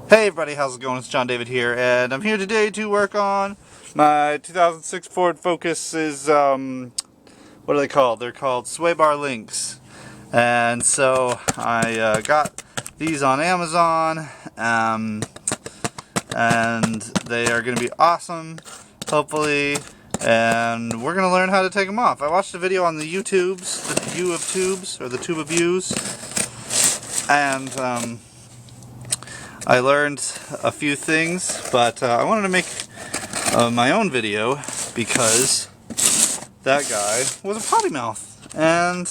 Hey everybody, how's it going? It's John David here, and I'm here today to work on my 2006 Ford Focus's, what are they called? They're called sway bar links. And so I got these on Amazon, and they are going to be awesome, hopefully, and we're going to learn how to take them off. I watched a video on the YouTubes, the View of Tubes, or the Tube of Views, and I learned a few things, but I wanted to make my own video because that guy was a potty mouth. And,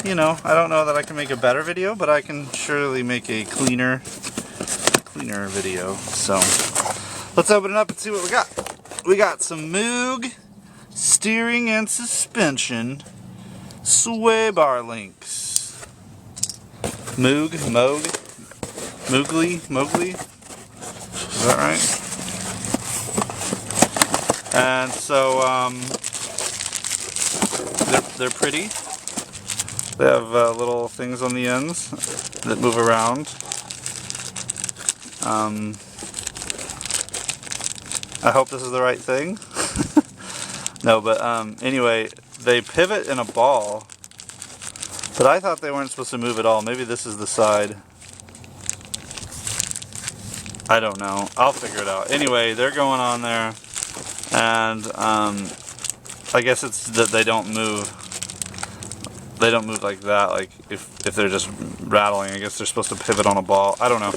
you know, I don't know that I can make a better video, but I can surely make a cleaner video. So, let's open it up and see what we got. We got some Moog steering and suspension sway bar links. Moog, Mowgli? Is that right? And so, they're pretty. They have little things on the ends that move around. I hope this is the right thing. No, but anyway, they pivot in a ball. But I thought they weren't supposed to move at all. Maybe this is the side. I don't know. I'll figure it out. Anyway, they're going on there, and I guess it's that they don't move. They don't move like that. Like if they're just rattling, I guess they're supposed to pivot on a ball. I don't know.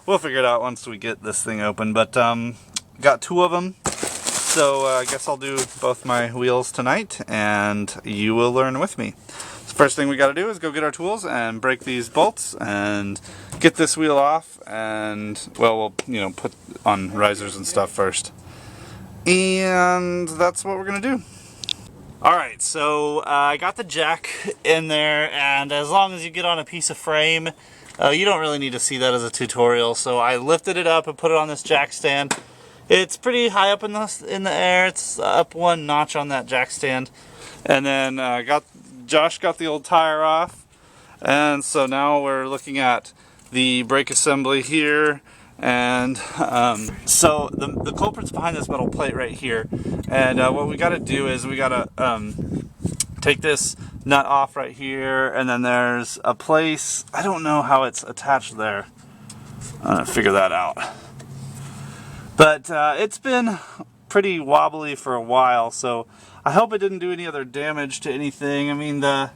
We'll figure it out once we get this thing open. But got two of them, so I guess I'll do both my wheels tonight, and you will learn with me. So first thing we got to do is go get our tools and break these bolts and get this wheel off, and well, we'll put on risers and stuff first, and that's what we're gonna do. Alright, so I got the jack in there, and as long as you get on a piece of frame, you don't really need to see that as a tutorial. So I lifted it up and put it on this jack stand. It's pretty high up in the air. It's up one notch on that jack stand, and then Josh got the old tire off, and so now we're looking at the brake assembly here, and so the culprit's behind this metal plate right here, and what we got to do is we got to take this nut off right here, and then there's a place, I don't know how it's attached there. I'm gonna figure that out, but it's been pretty wobbly for a while, so I hope it didn't do any other damage to anything. I mean, the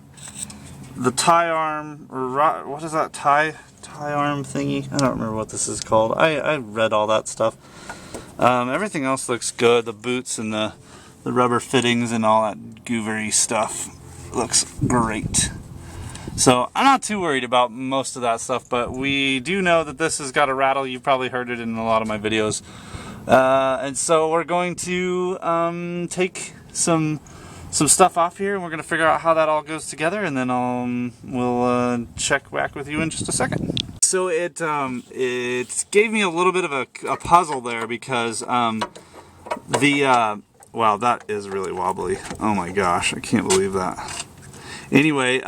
tie arm, or what is that, tie arm thingy? I don't remember what this is called. I read all that stuff. Everything else looks good. The boots and the rubber fittings and all that goovery stuff looks great. So I'm not too worried about most of that stuff, but we do know that this has got a rattle. You've probably heard it in a lot of my videos. And so we're going to take some stuff off here, and we're going to figure out how that all goes together, and then we'll check back with you in just a second. So it gave me a little bit of a puzzle there, because wow, that is really wobbly. Oh my gosh, I can't believe that. Anyway,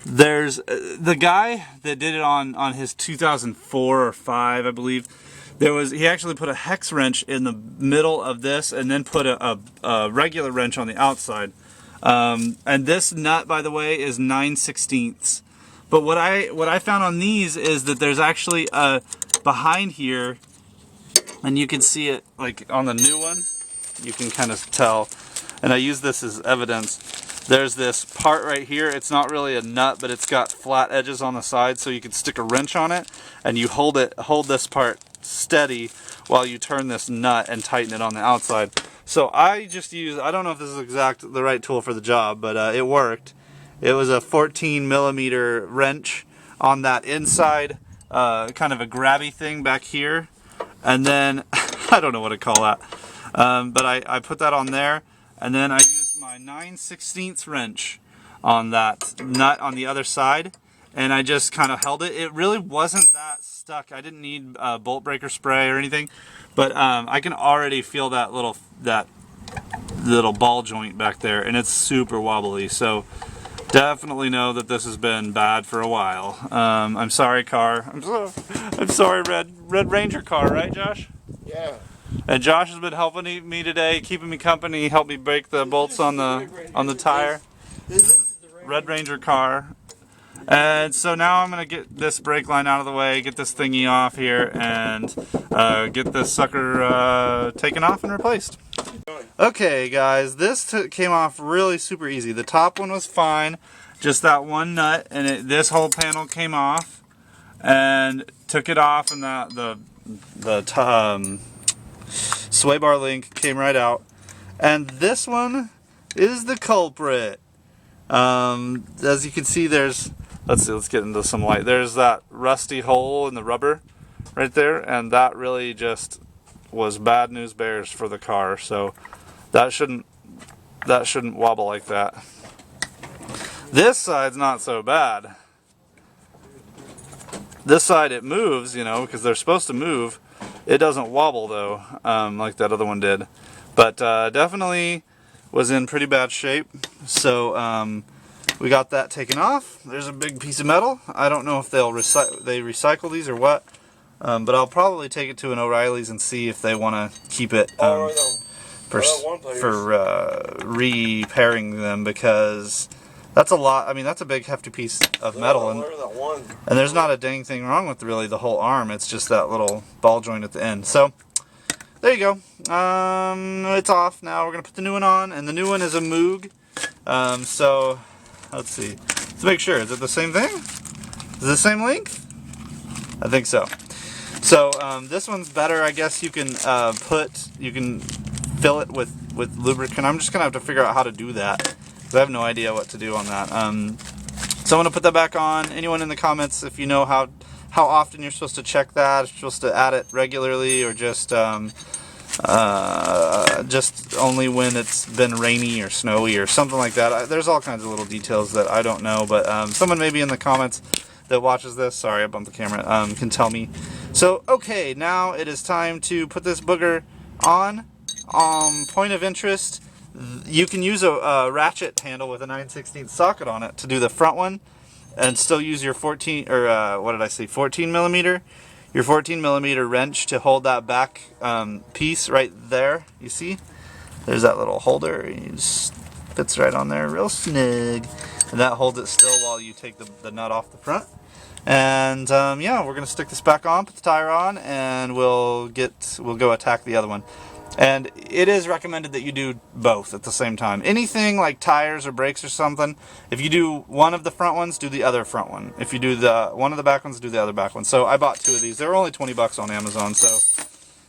there's the guy that did it on his 2004 or 5, I believe. He actually put a hex wrench in the middle of this, and then put a regular wrench on the outside. And this nut, by the way, is 9/16. But what I found on these is that there's actually behind here, and you can see it like on the new one. You can kind of tell, and I use this as evidence. There's this part right here. It's not really a nut, but it's got flat edges on the side, so you can stick a wrench on it, and you hold this part steady while you turn this nut and tighten it on the outside. So I just use, I don't know if this is the right tool for the job, but it worked. It was a 14mm wrench on that inside, kind of a grabby thing back here, and then I don't know what to call that, but I put that on there, and then I used my 9/16 wrench on that nut on the other side, and I just kind of held it. It really wasn't that stuck. I didn't need bolt breaker spray or anything, but I can already feel that little ball joint back there, and it's super wobbly. So definitely know that this has been bad for a while. I'm sorry, car. I'm sorry, Red Ranger car, right, Josh? Yeah. And Josh has been helping me today, keeping me company, helped me break the bolts on the tire. Red Ranger car. And so now I'm going to get this brake line out of the way, get this thingy off here, and get this sucker taken off and replaced. Okay guys, this came off really super easy. The top one was fine, just that one nut, and this whole panel came off, and took it off, and the sway bar link came right out. And this one is the culprit. As you can see, there's, let's get into some light. There's that rusty hole in the rubber right there, and that really just was bad news bears for the car. So that shouldn't wobble like that. This side's not so bad. This side, it moves, you know, because they're supposed to move. It doesn't wobble though, like that other one did. But definitely was in pretty bad shape. So we got that taken off. There's a big piece of metal. I don't know if they recycle these or what, but I'll probably take it to an O'Reilly's and see if they want to keep it for repairing them, because that's a lot. I mean, that's a big hefty piece of metal, and there's not a dang thing wrong with really the whole arm. It's just that little ball joint at the end. So there you go. It's off now. We're gonna put the new one on, and the new one is a Moog. So let's see. Let's make sure. Is it the same thing? Is it the same length? I think so. So this one's better. I guess you can fill it with lubricant. I'm just gonna have to figure out how to do that, because I have no idea what to do on that. So I'm gonna put that back on. Anyone in the comments, if you know how often you're supposed to check that, if you're supposed to add it regularly, or just only when it's been rainy or snowy or something like that. There's all kinds of little details that I don't know, but someone maybe in the comments that watches this, sorry I bumped the camera, can tell me. So okay, now it is time to put this booger on. Point of interest, you can use a ratchet handle with a 9/16 socket on it to do the front one, and still use your 14 millimeter. Your 14 millimeter wrench to hold that back piece right there. You see? There's that little holder. It just fits right on there real snug. And that holds it still while you take the nut off the front. And yeah, we're going to stick this back on, put the tire on, and we'll go attack the other one. And it is recommended that you do both at the same time. Anything like tires or brakes or something, if you do one of the front ones, do the other front one. If you do one of the back ones, do the other back one. So I bought 2 of these. They were only 20 bucks on Amazon, so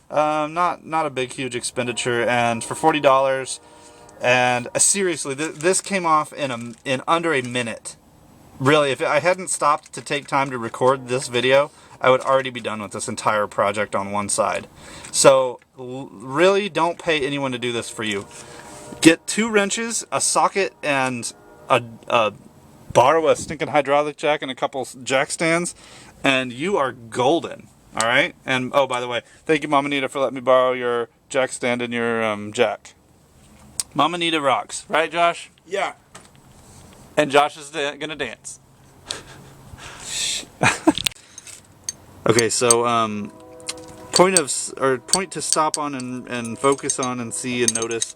not a big huge expenditure. And for $40, and seriously, this came off in under a minute. Really, if I hadn't stopped to take time to record this video, I would already be done with this entire project on one side. So really, don't pay anyone to do this for you. Get 2 wrenches, a socket, and borrow a stinking hydraulic jack and a couple jack stands, and you are golden. All right. And oh, by the way, thank you, Mama Nita, for letting me borrow your jack stand and your jack. Mama Nita rocks, right, Josh? Yeah. And Josh is gonna dance. Okay, so point to stop on and focus on and see and notice.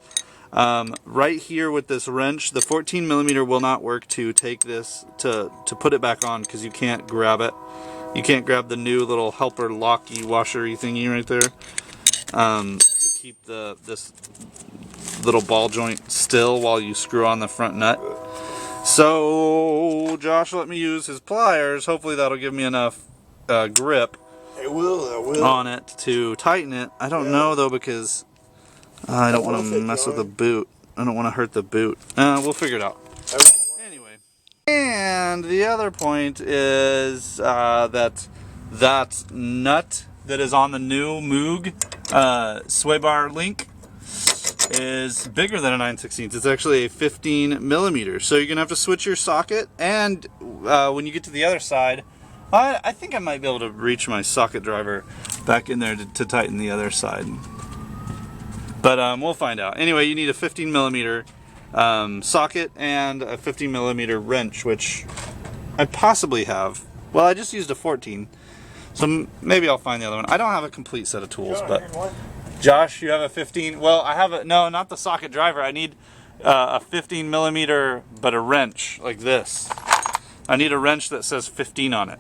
Right here with this wrench, the 14 millimeter will not work to take this to put it back on, because you can't grab it. You can't grab the new little helper locky washery thingy right there to keep this little ball joint still while you screw on the front nut. So Josh let me use his pliers. Hopefully that'll give me enough grip on it to tighten it. I don't know though, because I don't want to mess with the boot. I don't want to hurt the boot. We'll figure it out. Anyway, and the other point is that nut that is on the new Moog sway bar link is bigger than a 9/16. It's actually a 15 millimeter. So you're gonna have to switch your socket, and when you get to the other side, I think I might be able to reach my socket driver back in there to tighten the other side. But we'll find out. Anyway, you need a 15 millimeter socket and a 15mm wrench, which I possibly have. Well, I just used a 14, so maybe I'll find the other one. I don't have a complete set of tools, but Josh, you have a 15. Well, I have a no, not the socket driver. I need a 15mm, but a wrench like this. I need a wrench that says 15 on it.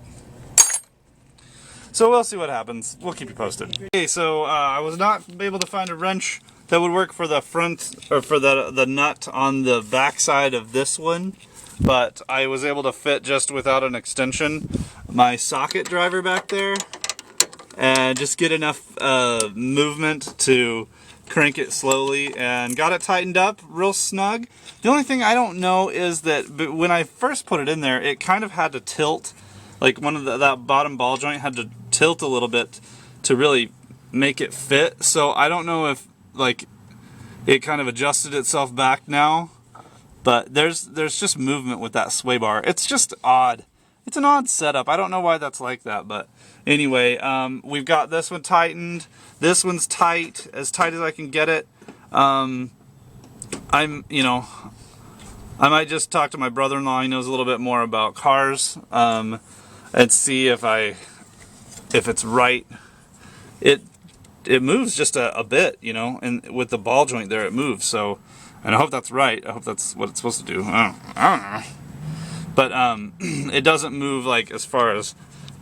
So we'll see what happens. We'll keep you posted. Okay, so I was not able to find a wrench that would work for the front, or for the nut on the back side of this one, but I was able to fit, just without an extension, my socket driver back there, and just get enough movement to crank it slowly, and got it tightened up real snug. The only thing I don't know is that when I first put it in there, it kind of had to tilt. Like that bottom ball joint had to tilt a little bit to really make it fit. So I don't know if like it kind of adjusted itself back now, but there's just movement with that sway bar. It's just odd. It's an odd setup. I don't know why that's like that, but anyway, we've got this one tightened. This one's tight as I can get it. I might just talk to my brother-in-law. He knows a little bit more about cars. And see if it's right. It moves just a bit, you know, and with the ball joint there it moves. So, and I hope that's right. I hope that's what it's supposed to do. I don't know. But it doesn't move like as far as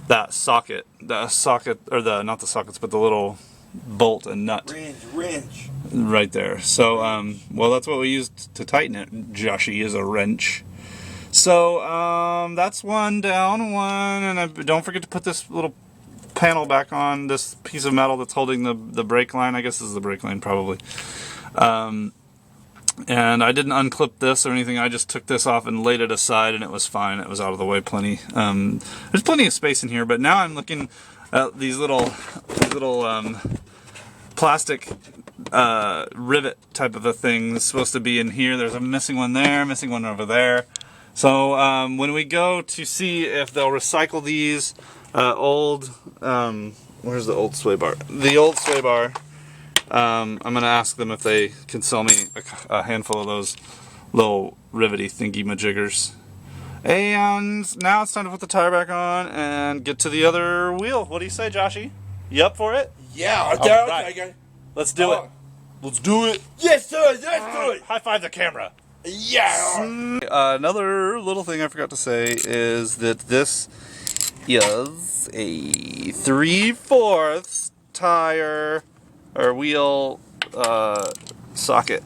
that socket, or not the sockets, but the little bolt and nut. Wrench. Right there. So, well, that's what we used to tighten it. Joshy is a wrench. So, that's one down, and don't forget to put this little panel back on, this piece of metal that's holding the brake line. I guess this is the brake line, probably. And I didn't unclip this or anything. I just took this off and laid it aside, and it was fine. It was out of the way plenty. There's plenty of space in here, but now I'm looking at these little plastic rivet type of a thing that's supposed to be in here. There's a missing one there, missing one over there. So when we go to see if they'll recycle these old, where's the old sway bar? The old sway bar. I'm going to ask them if they can sell me a handful of those little rivety thingy majiggers. And now it's time to put the tire back on and get to the other wheel. What do you say, Joshy? You up for it? Yeah, right. Let's do it. Let's do it. Yes, sir. Let's do it. High five the camera. Yeah. Another little thing I forgot to say is that this is a 3/4 tire or wheel socket.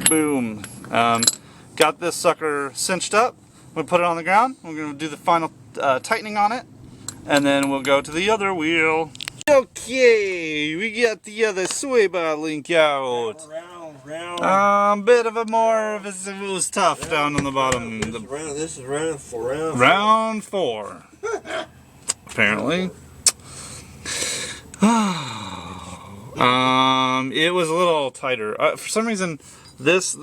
Boom. Got this sucker cinched up. We'll put it on the ground. We're going to do the final tightening on it, and then we'll go to the other wheel. Okay, we got the other sway bar link out. Bit of a more of it was tough down on the bottom. This is round 4. Round 4. Apparently. It was a little tighter. For some reason, there's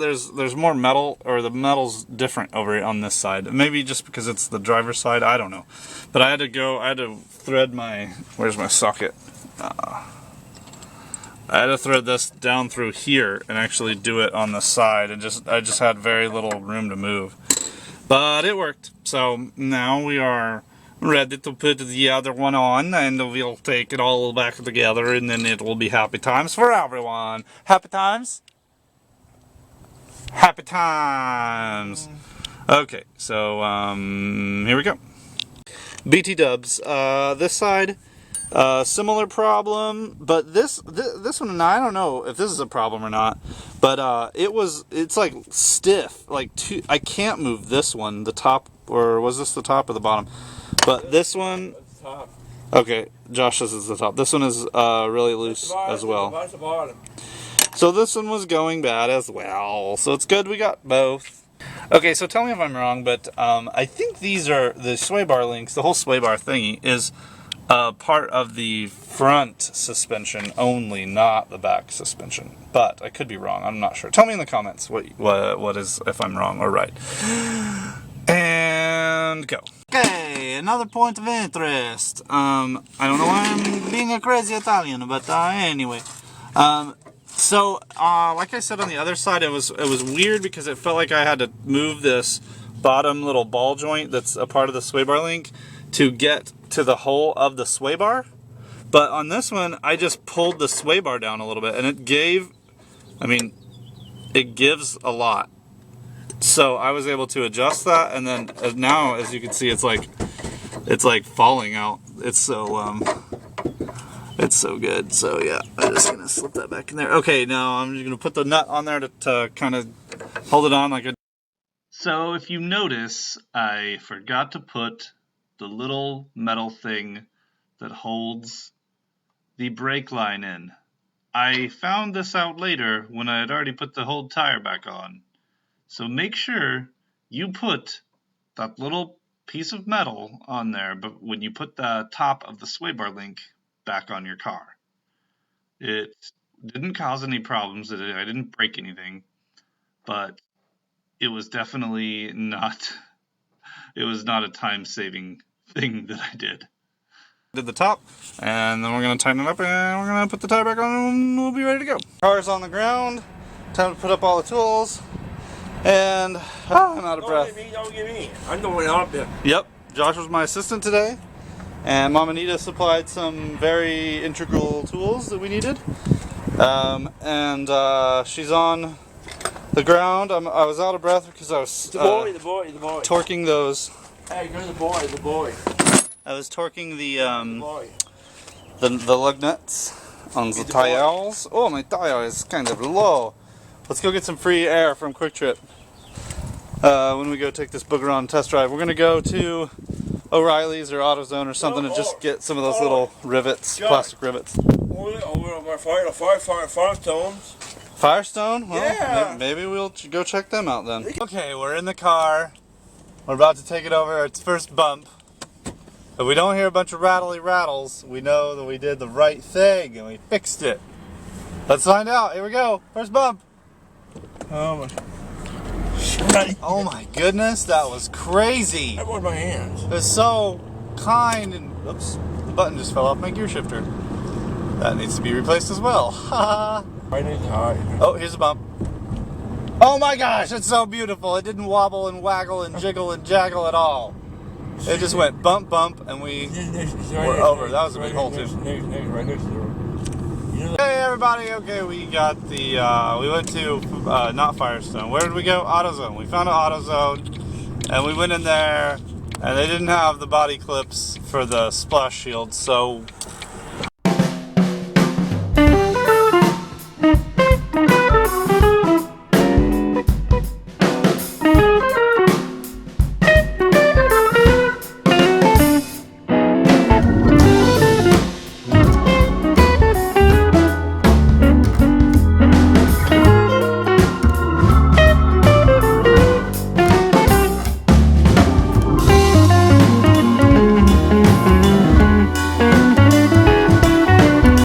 more metal, or the metal's different over on this side. Maybe just because it's the driver's side. I don't know. But I had to thread my. Where's my socket? I had to thread this down through here and actually do it on the side, and I just had very little room to move, but it worked. So now we are ready to put the other one on, and we'll take it all back together, and then it will be happy times for everyone. Happy times? Happy times. Okay, so here we go. BT dubs. This side. Similar problem, but this one, I don't know if this is a problem or not, but it's like stiff, like I can't move this one, the top, or was this the top or the bottom? But this one, okay, Josh says it's the top. This one is really loose as well. So this one was going bad as well, so it's good we got both. Okay, so tell me if I'm wrong, but I think these are the sway bar links. The whole sway bar thingy is part of the front suspension only, not the back suspension. But I could be wrong. I'm not sure. Tell me in the comments what is, if I'm wrong or right. And go. Okay, another point of interest. I don't know why I'm being a crazy Italian, but anyway. So, like I said on the other side, it was weird because it felt like I had to move this bottom little ball joint that's a part of the sway bar link to get to the hole of the sway bar. But on this one, I just pulled the sway bar down a little bit, and it gave, I mean, it gives a lot. So I was able to adjust that, and then now, as you can see, it's like falling out. It's so good. So yeah, I'm just gonna slip that back in there. Okay, now I'm just gonna put the nut on there to kind of hold it on like a. So if you notice, I forgot to put the little metal thing that holds the brake line in. I found this out later when I had already put the whole tire back on. So make sure you put that little piece of metal on there, but when you put the top of the sway bar link back on your car. It didn't cause any problems. I didn't break anything, but it was definitely not, it was not a time-saving thing that I did. Did the top, and then we're going to tighten it up, and we're going to put the tire back on, and we'll be ready to go. Car's on the ground, time to put up all the tools, and I'm out of breath. Don't get me. I'm going out there. Yep, Josh was my assistant today, and Mama Nita supplied some very integral tools that we needed. She's on the ground. I was out of breath because I was The boy. torquing those. Hey, go to the boy. I was torquing The boy. the lug nuts on the tires. Oh, my tire is kind of low. Let's go get some free air from Quick Trip when we go take this booger on test drive. We're gonna go to O'Reilly's or AutoZone or something to just get some of those little rivets, plastic rivets. Over Firestones. Firestone? Well, Yeah. maybe we'll go check them out then. Okay, we're in the car. We're about to take it over its first bump. If we don't hear a bunch of rattly rattles, we know that we did the right thing and we fixed it. Let's find out. Here we go. First bump. Oh my goodness, that was crazy. I washed my hands. It was so kind and oops, the button just fell off my gear shifter. That needs to be replaced as well. Oh, here's a bump. Oh my gosh, it's so beautiful. It didn't wobble and waggle and jiggle and jaggle at all. It just went bump, bump, and we were over. That was a big hole too. Hey everybody, okay, we got the, we went to, not Firestone. Where did we go? AutoZone. We found an AutoZone, and we went in there, and they didn't have the body clips for the splash shield, so